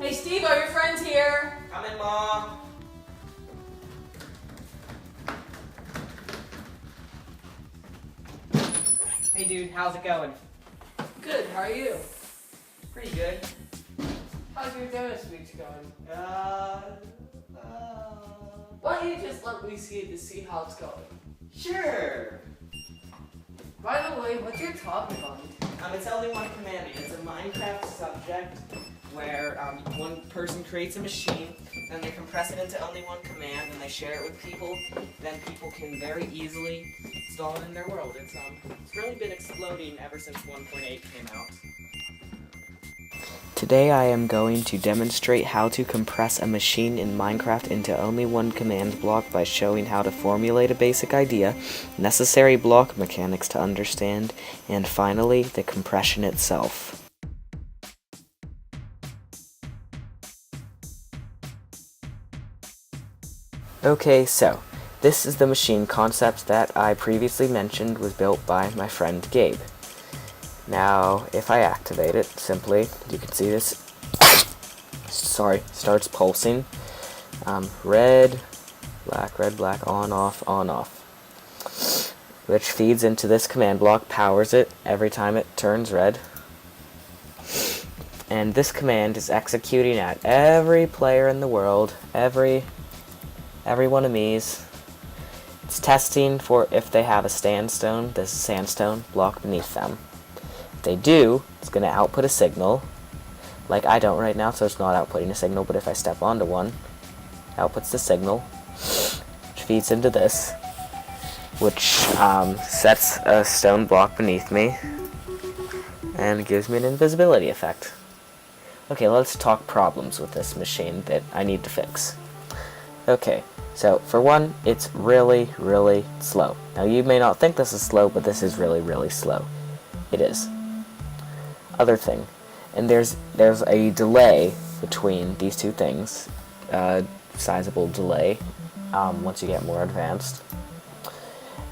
Hey Steve, are your friends here? Come in, Mom. Hey, dude, how's it going? Good, how are you? Pretty good. How's your dentist week going? Uh, Why don't you just let me see to see how it's going? Sure. By the way, what's your topic on? It's only one commandment. It's a Minecraft subject where one person creates a machine, then they compress it into only one command, and they share it with people. Then people can very easily install it in their world. It's really been exploding ever since 1.8 came out. Today I am going to demonstrate how to compress a machine in Minecraft into only one command block by showing how to formulate a basic idea, necessary block mechanics to understand, and finally, the compression itself. Okay, so, this is the machine concept that I previously mentioned was built by my friend Gabe. Now, if I activate it, simply, you can see this, starts pulsing. Red, black, on, off. Which feeds into this command block, powers it every time it turns red. And this command is executing at every player in the world, every one of these. It's testing for if they have a this sandstone block beneath them. If they do, it's going to output a signal, like I don't right now, so it's not outputting a signal, but if I step onto one, outputs the signal, which feeds into this, which sets a stone block beneath me, and gives me an invisibility effect. Okay, let's talk problems with this machine that I need to fix. Okay, so for one, it's really slow. Now you may not think this is slow, but this is really slow. It is. Other thing, and there's a delay between these two things, sizable delay, once you get more advanced.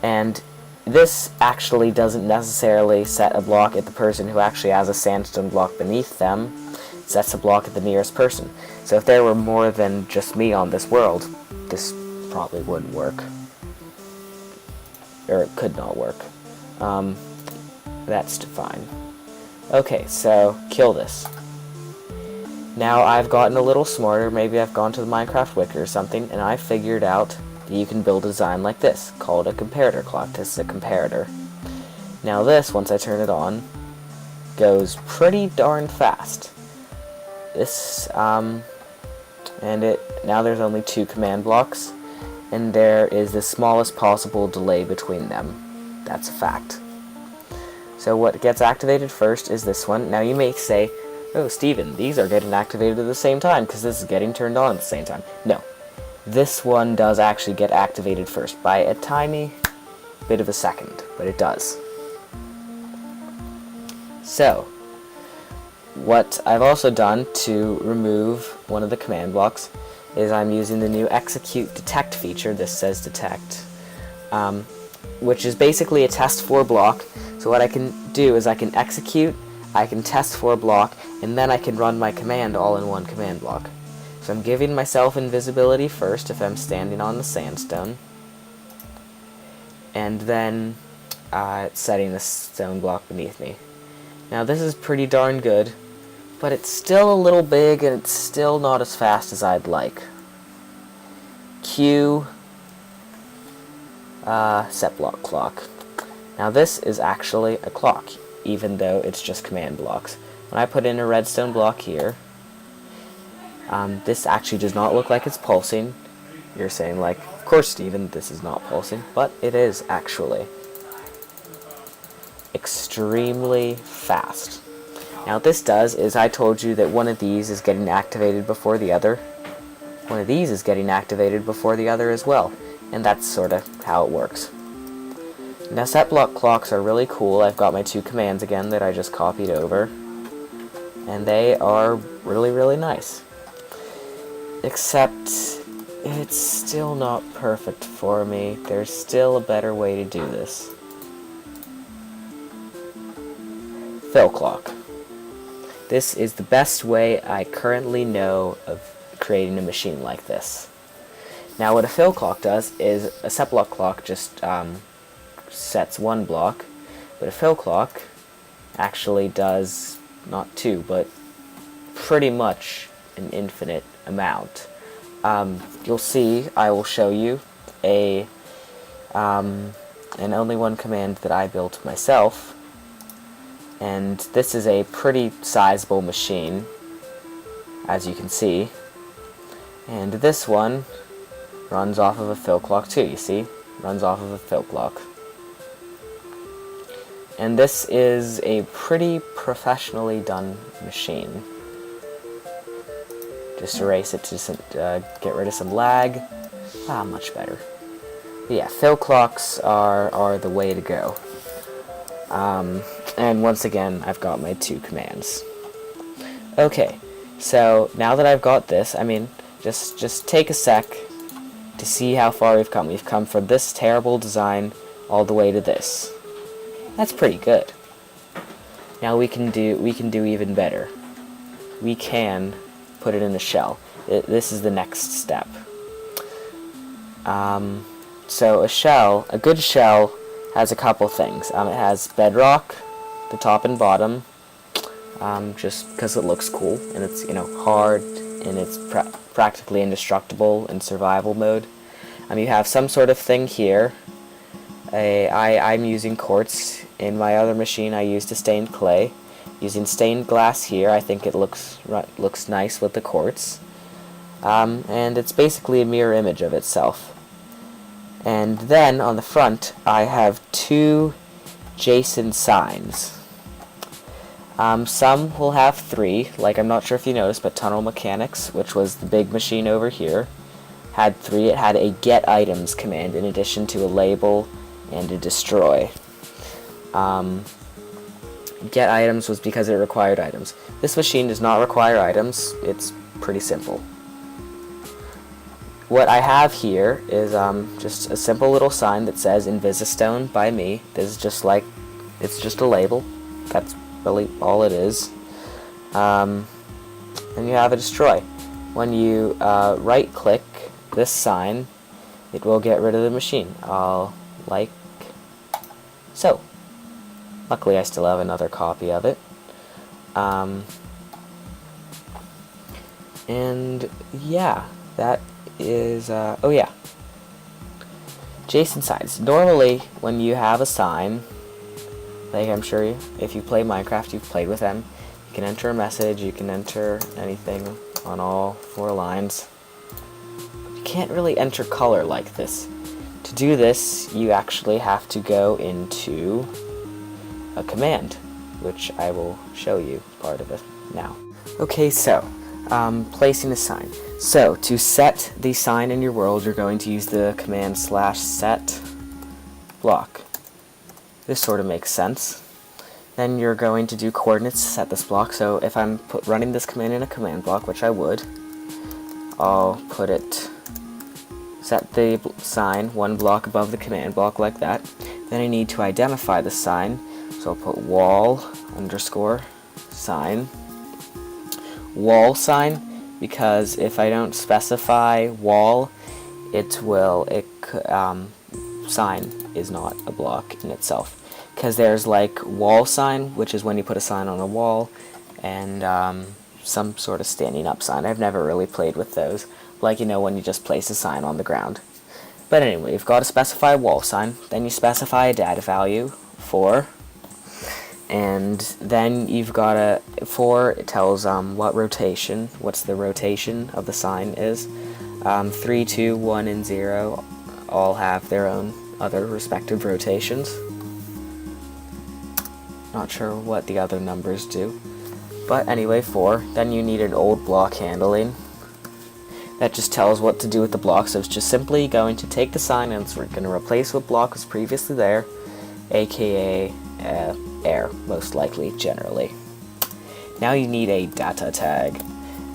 And this actually doesn't necessarily set a block at the person who actually has a sandstone block beneath them. It sets a block at the nearest person. So if there were more than just me on this world, this probably wouldn't work. Or it could not work. That's fine. Okay, so kill this. Now I've gotten a little smarter, maybe I've gone to the Minecraft Wiki or something, and I figured out that you can build a design like this, called a comparator clock. This is a comparator. Now this, once I turn it on, goes pretty darn fast. This, now there's only 2 command blocks, and there is the smallest possible delay between them. That's a fact. So what gets activated first is this one. Now you may say, oh Steven, these are getting activated at the same time because this is getting turned on at the same time. No, this one does actually get activated first by a tiny bit of a second, but it does. So, what I've also done to remove one of the command blocks is I'm using the new execute detect feature. This says detect, which is basically a test for block. So what I can do is I can execute, I can test for a block, and then I can run my command all in one command block. So I'm giving myself invisibility first if I'm standing on the sandstone, and then setting the stone block beneath me. Now this is pretty darn good, but it's still a little big and it's still not as fast as I'd like. Q set block clock. Now this is actually a clock, even though it's just command blocks. When I put in a redstone block here, this actually does not look like it's pulsing. You're saying, like, of course, Steven, this is not pulsing, but it is actually extremely fast. Now what this does is, I told you that one of these is getting activated before the other. One of these is getting activated before the other as well, and that's sort of how it works. Now set block clocks are really cool. I've got my 2 commands again that I just copied over, and they are really, really nice. Except it's still not perfect for me. There's still a better way to do this. Fill clock. This is the best way I currently know of creating a machine like this. Now what a fill clock does is, a set block clock just sets 1 block, but a fill clock actually does not 2, but pretty much an infinite amount. You'll see, I will show you an only one command that I built myself, and this is a pretty sizable machine, as you can see, and this one runs off of a fill clock too, you see? Runs off of a fill clock. And this is a pretty professionally done machine. Just erase it to get rid of some lag. Much better. But yeah, fill clocks are the way to go. And once again, I've got my 2 commands. Okay, so now that I've got this, I mean, just take a sec to see how far we've come. We've come from this terrible design all the way to this. That's pretty good. Now we can do even better. We can put it in a shell. This is the next step. So a good shell has a couple things. It has bedrock, the top and bottom, just because it looks cool, and it's hard, and it's practically indestructible in survival mode. You have some sort of thing here. I'm using quartz. In my other machine I used a stained clay. Using stained glass here, I think it looks nice with the quartz. And it's basically a mirror image of itself. And then on the front I have 2 Jason signs. Some will have 3, like I'm not sure if you noticed, but Tunnel Mechanics, which was the big machine over here, had 3. It had a get items command in addition to a label and a destroy. Get items was because it required items. This machine does not require items. It's pretty simple. What I have here is just a simple little sign that says Invisistone by me. This is just like, it's just a label. That's really all it is. And you have a destroy. When you right click this sign, it will get rid of the machine. Like so. Luckily I still have another copy of it. And yeah, that is, oh yeah. Jason signs. Normally, when you have a sign, like I'm sure if you play Minecraft, you've played with them, you can enter a message, you can enter anything on all 4 lines. You can't really enter color like this. To do this, you actually have to go into a command, which I will show you part of it now. Okay, so placing a sign. So to set the sign in your world, you're going to use the command /set block. This sort of makes sense. Then you're going to do coordinates to set this block. So if I'm running this command in a command block, which I would, I'll put it, set the sign 1 block above the command block like that. Then I need to identify the sign. So I'll put wall _ sign. Wall sign, because if I don't specify wall, sign is not a block in itself. Because there's like wall sign, which is when you put a sign on a wall, and some sort of standing up sign. I've never really played with those, like when you just place a sign on the ground. But anyway, you've got to specify wall sign, then you specify a data value, 4, and then you've got a 4. It tells what's the rotation of the sign is. 3, 2, 1, and 0 all have their own other respective rotations. Not sure what the other numbers do. But anyway, 4. Then you need an old block handling. That just tells what to do with the block, so it's just simply going to take the sign and it's going to replace what block was previously there, aka air, most likely, generally. Now you need a data tag.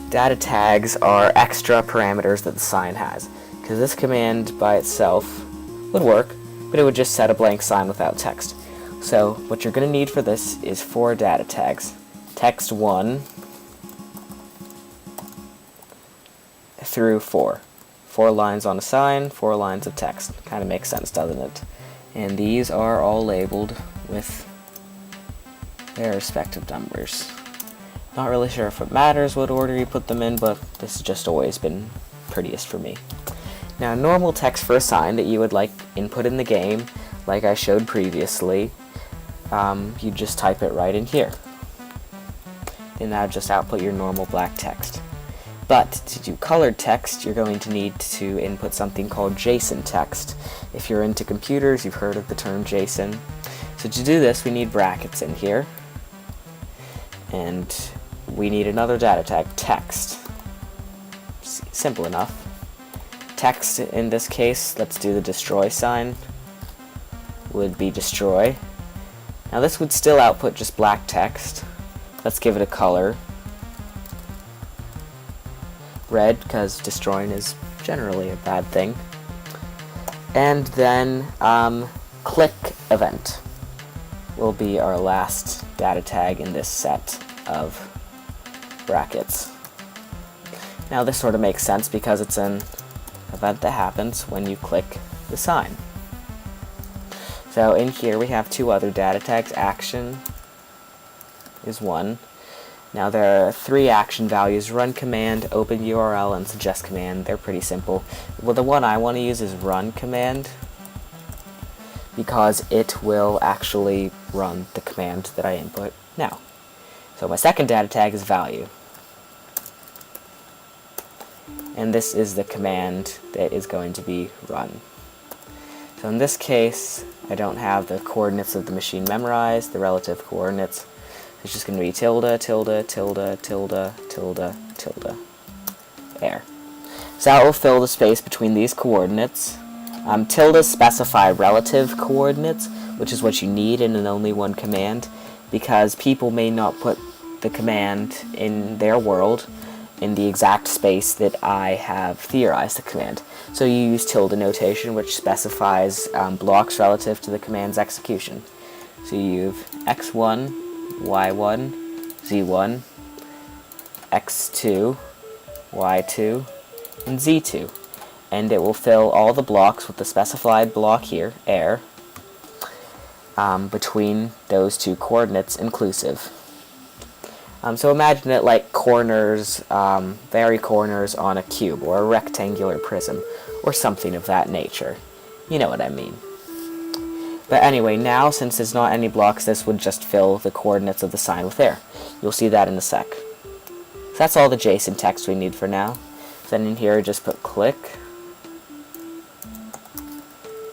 Data tags are extra parameters that the sign has, because this command by itself would work, but it would just set a blank sign without text. So what you're going to need for this is 4 data tags. Text 1 through 4. 4 lines on a sign, 4 lines of text. Kind of makes sense, doesn't it? And these are all labeled with their respective numbers. Not really sure if it matters what order you put them in, but this has just always been prettiest for me. Now, normal text for a sign that you would like input in the game, like I showed previously, you just type it right in here. And now just output your normal black text. But to do colored text, you're going to need to input something called JSON text. If you're into computers, you've heard of the term JSON. So to do this, we need brackets in here. And we need another data tag, text. Simple enough. Text, in this case, let's do the destroy sign, would be destroy. Now this would still output just black text. Let's give it a color. Red, because destroying is generally a bad thing. And then click event will be our last data tag in this set of brackets. Now this sort of makes sense because it's an event that happens when you click the sign. So in here we have 2 other data tags. Action is 1. Now there are 3 action values: run command, open URL, and suggest command. They're pretty simple. Well, the one I want to use is run command because it will actually run the command that I input now. So my second data tag is value. And this is the command that is going to be run. So in this case, I don't have the coordinates of the machine memorized, the relative coordinates. It's just going to be tilde, tilde, tilde, tilde, tilde, tilde, air. So that will fill the space between these coordinates. Tilde specify relative coordinates, which is what you need in an only one command, because people may not put the command in their world in the exact space that I have theorized the command. So you use tilde notation, which specifies blocks relative to the command's execution. So you have x1, y1, z1, x2, y2, and z2. And it will fill all the blocks with the specified block here, air, between those 2 coordinates inclusive. So imagine it like corners, very corners on a cube or a rectangular prism or something of that nature. You know what I mean. But anyway, now since there's not any blocks, this would just fill the coordinates of the sign with air. You'll see that in a sec. So that's all the JSON text we need for now. Then in here, just put click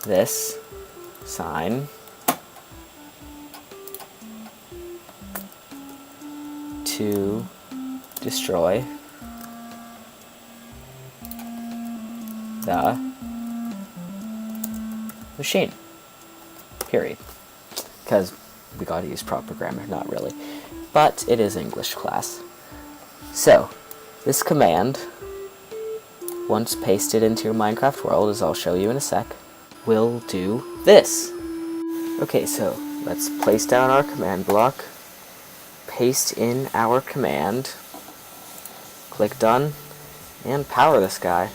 this sign to destroy the machine. Period. Because we gotta use proper grammar, not really. But it is English class. So, this command, once pasted into your Minecraft world, as I'll show you in a sec, will do this. Okay, so let's place down our command block, paste in our command, click done, and power this guy.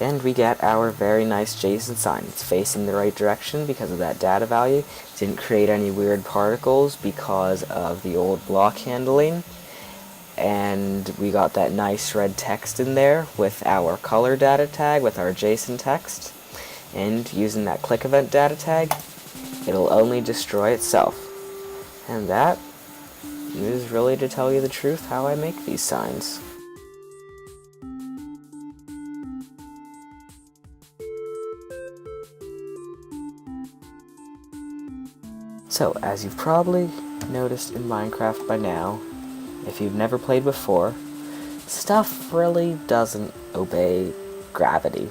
And we get our very nice JSON sign. It's facing the right direction because of that data value. It didn't create any weird particles because of the old block handling. And we got that nice red text in there with our color data tag, with our JSON text. And using that click event data tag, it'll only destroy itself. And that is really, to tell you the truth, how I make these signs. So, as you've probably noticed in Minecraft by now, if you've never played before, stuff really doesn't obey gravity.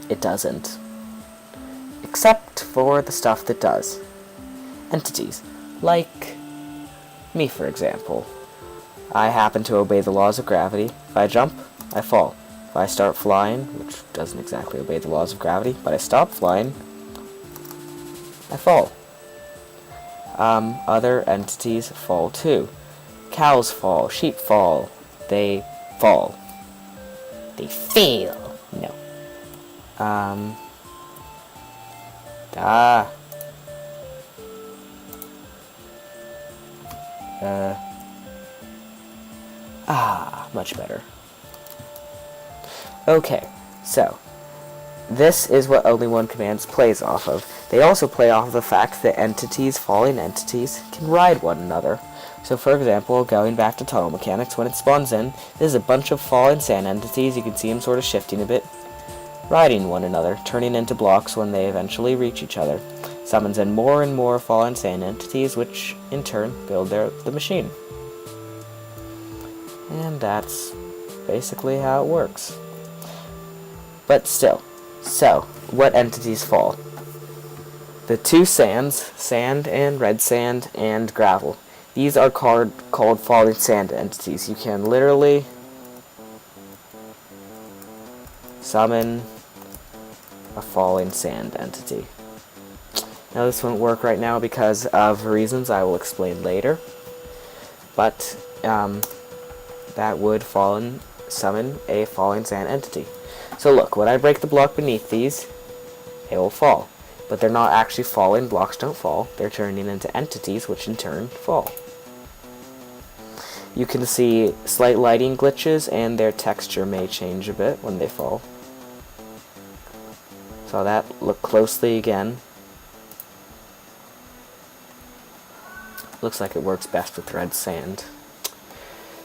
It doesn't. Except for the stuff that does. Entities. Like me, for example. I happen to obey the laws of gravity. If I jump, I fall. If I start flying, which doesn't exactly obey the laws of gravity, but I stop flying, I fall. Other entities fall too. Cows fall, sheep fall. They fall. They fail. No. Much better. Okay, so this is what Only One Commands plays off of. They also play off of the fact that entities, falling entities, can ride one another. So for example, going back to tunnel mechanics, when it spawns in, there's a bunch of falling sand entities, you can see them sort of shifting a bit, riding one another, turning into blocks when they eventually reach each other. Summons in more and more fallen sand entities, which in turn build the machine. And that's basically how it works. But still, so, what entities fall? The two sands, sand and red sand and gravel. These are called falling sand entities. You can literally summon a falling sand entity. Now this won't work right now because of reasons I will explain later. But that would summon a falling sand entity. So look, when I break the block beneath these, they will fall. But they're not actually falling. Blocks don't fall. They're turning into entities, which in turn fall. You can see slight lighting glitches, and their texture may change a bit when they fall. So that, look closely again. Looks like it works best with red sand.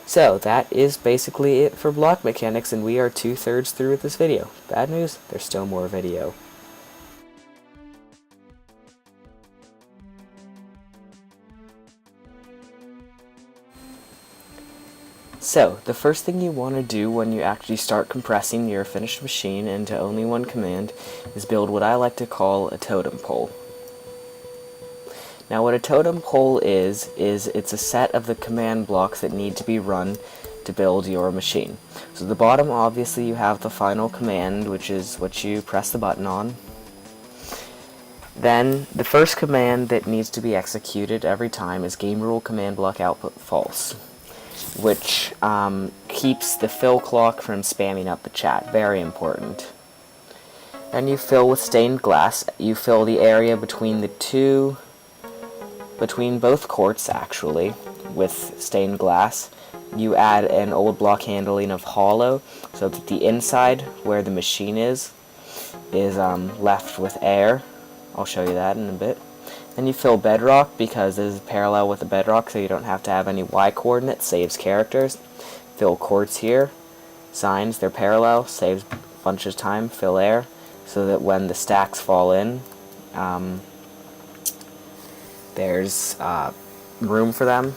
So, that is basically it for block mechanics, and we are 2/3 through with this video. Bad news, there's still more video. So, the first thing you want to do when you actually start compressing your finished machine into only one command is build what I like to call a totem pole. Now what a totem pole is it's a set of the command blocks that need to be run to build your machine. So at the bottom, obviously, you have the final command, which is what you press the button on. Then the first command that needs to be executed every time is game rule command block output false, which keeps the fill clock from spamming up the chat. Very important. Then you fill with stained glass. You fill the area between both courts, actually, with stained glass. You add an old block handling of hollow, so that the inside, where the machine is left with air. I'll show you that in a bit. Then you fill bedrock, because this is parallel with the bedrock, so you don't have to have any Y coordinates, saves characters. Fill quartz here. Signs, they're parallel, saves a bunch of time. Fill air, so that when the stacks fall in, there's room for them.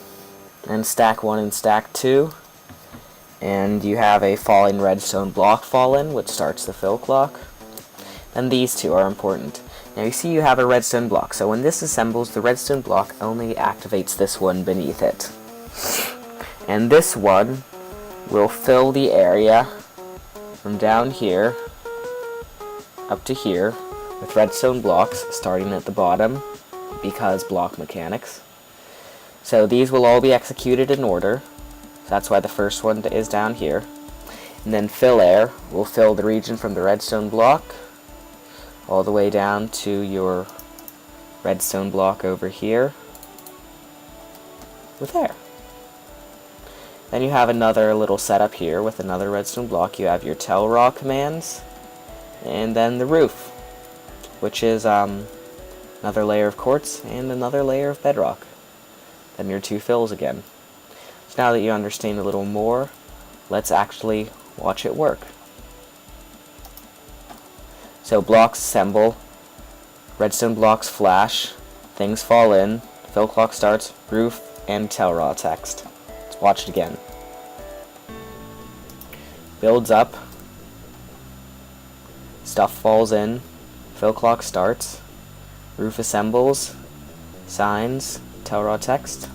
And stack 1 and stack 2. And you have a falling redstone block fallen, which starts the fill clock. And these two are important. Now you see you have a redstone block, so when this assembles, the redstone block only activates this one beneath it. And this one will fill the area from down here up to here with redstone blocks starting at the bottom, because block mechanics. So these will all be executed in order. So that's why the first one is down here. And then fill air will fill the region from the redstone block all the way down to your redstone block over here with air. Then you have another little setup here with another redstone block. You have your tell raw commands, and then the roof, which is another layer of quartz and another layer of bedrock. Then your two fills again. So now that you understand a little more, let's actually watch it work. So blocks assemble, redstone blocks flash, things fall in, fill clock starts, roof, and tell raw text. Let's watch it again. Builds up, stuff falls in, fill clock starts, roof assembles, signs, tell raw text.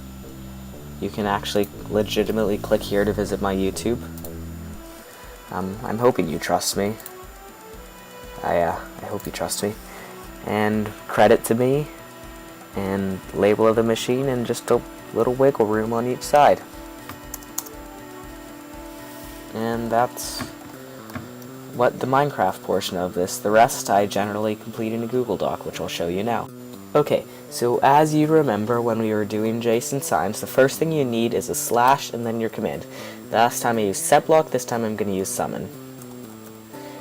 You can actually legitimately click here to visit my YouTube. I'm hoping you trust me. I hope you trust me. And credit to me, and label of the machine, and just a little wiggle room on each side. And that's what the Minecraft portion of this. The rest I generally complete in a Google Doc, which I'll show you now. Okay, so as you remember when we were doing JSON signs, the first thing you need is a slash and then your command. Last time I used setBlock, this time I'm going to use summon.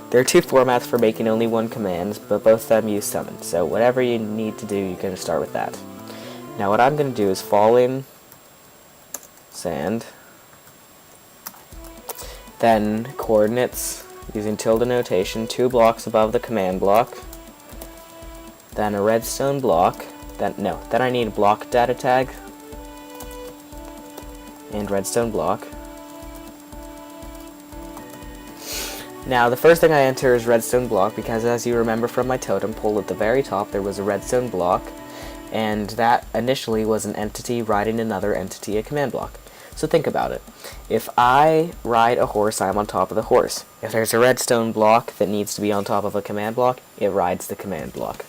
There are two formats for making only one command, but both of them use summon. So whatever you need to do, you're going to start with that. Now what I'm going to do is fall in sand, then coordinates using tilde notation 2 blocks above the command block, then a redstone block, then I need a block data tag and redstone block. Now the first thing I enter is redstone block because, as you remember from my totem pole at the very top, there was a redstone block, and that initially was an entity riding another entity, a command block. So think about it. If I ride a horse, I'm on top of the horse. If there's a redstone block that needs to be on top of a command block, it rides the command block.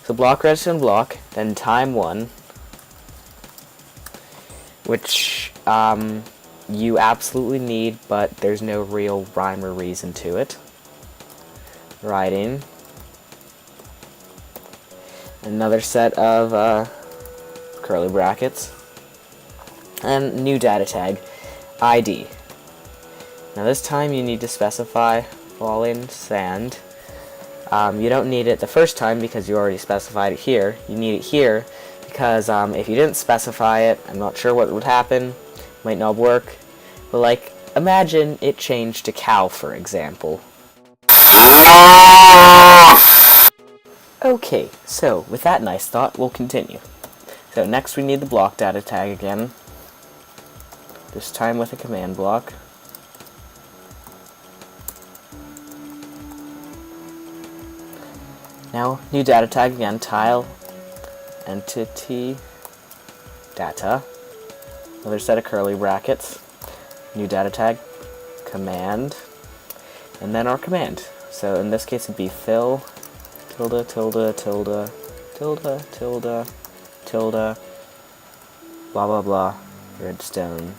So block redstone block, then time 1, which you absolutely need, but there's no real rhyme or reason to it. Riding. Another set of curly brackets. And new data tag, ID. Now this time you need to specify falling sand. You don't need it the first time because you already specified it here. You need it here because if you didn't specify it, I'm not sure what would happen. Might not work. But like, imagine it changed to cow, for example. Okay, so with that nice thought, we'll continue. So next we need the block data tag again. This time with a command block. Now, new data tag again, tile, entity, data, another set of curly brackets, new data tag, command, and then our command. So in this case it'd be fill, tilde, tilde, tilde, tilde, tilde, tilde, blah blah blah, redstone,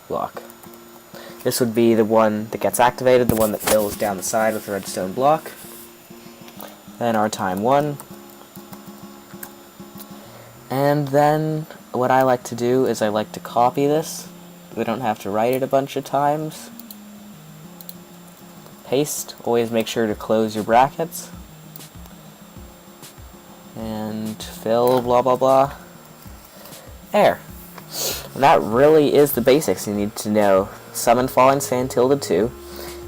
block. This would be the one that gets activated, the one that fills down the side with the redstone block. Then our time 1. And then what I like to do is I like to copy this. We don't have to write it a bunch of times. Paste. Always make sure to close your brackets. And fill, blah blah blah. There. And that really is the basics. You need to know summon falling sand tilde 2. You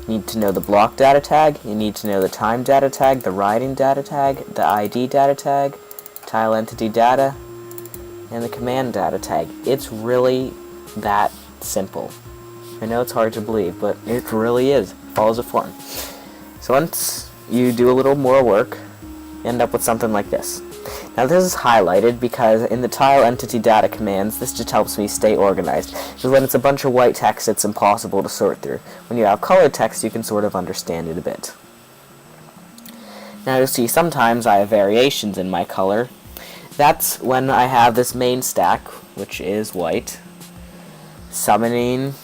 need to know the block data tag. You need to know the time data tag, the riding data tag, the ID data tag, tile entity data, and the command data tag. It's really that simple. I know it's hard to believe, but it really is. It follows a form. So once you do a little more work, you end up with something like this. Now this is highlighted because in the tile entity data commands, this just helps me stay organized. Because when it's a bunch of white text, it's impossible to sort through. When you have colored text, you can sort of understand it a bit. Now you'll see sometimes I have variations in my color. That's when I have this main stack, which is white, summoning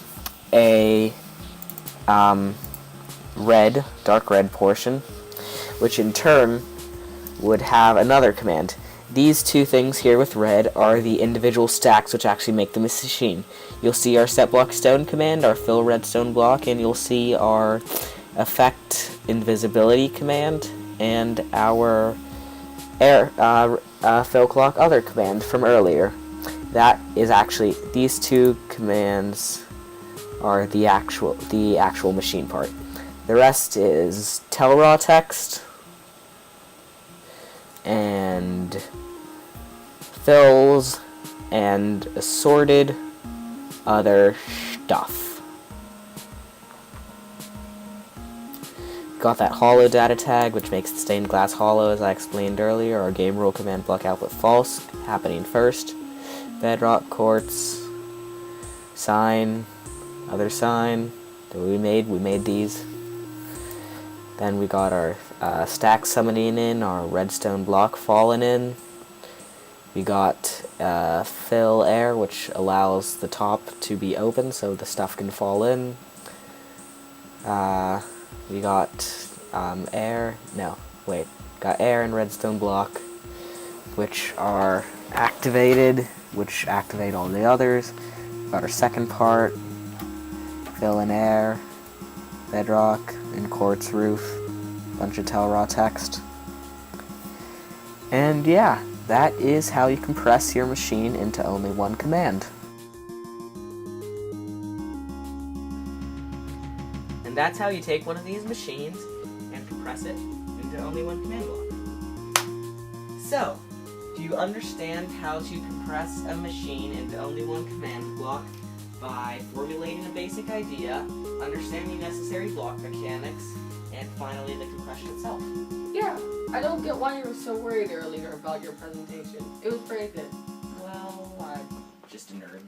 a red, dark red portion, which in turn would have another command. These two things here with red are the individual stacks which actually make the machine. You'll see our setBlock stone command, our fill redstone block, and you'll see our effect invisibility command and our fill clock other command from earlier. That is actually, these two commands are the actual machine part. The rest is tell raw text, and fills and assorted other stuff. Got that hollow data tag, which makes the stained glass hollow, as I explained earlier. Our game rule command block output false, happening first. Bedrock, quartz, sign, other sign that we made these. Then we got our stack summoning in, our redstone block falling in. We got fill air, which allows the top to be open so the stuff can fall in. We got got air and redstone block, which are activated, which activate all the others. Got our second part, fill in air, bedrock, and quartz roof, bunch of tell raw text. And yeah, that is how you compress your machine into only one command. And that's how you take one of these machines and compress it into only one command block. So, do you understand how to compress a machine into only one command block by formulating a basic idea, understanding necessary block mechanics, and finally the compression itself? Yeah, I don't get why you were so worried earlier about your presentation. It was very good. Well, I'm just a nerd.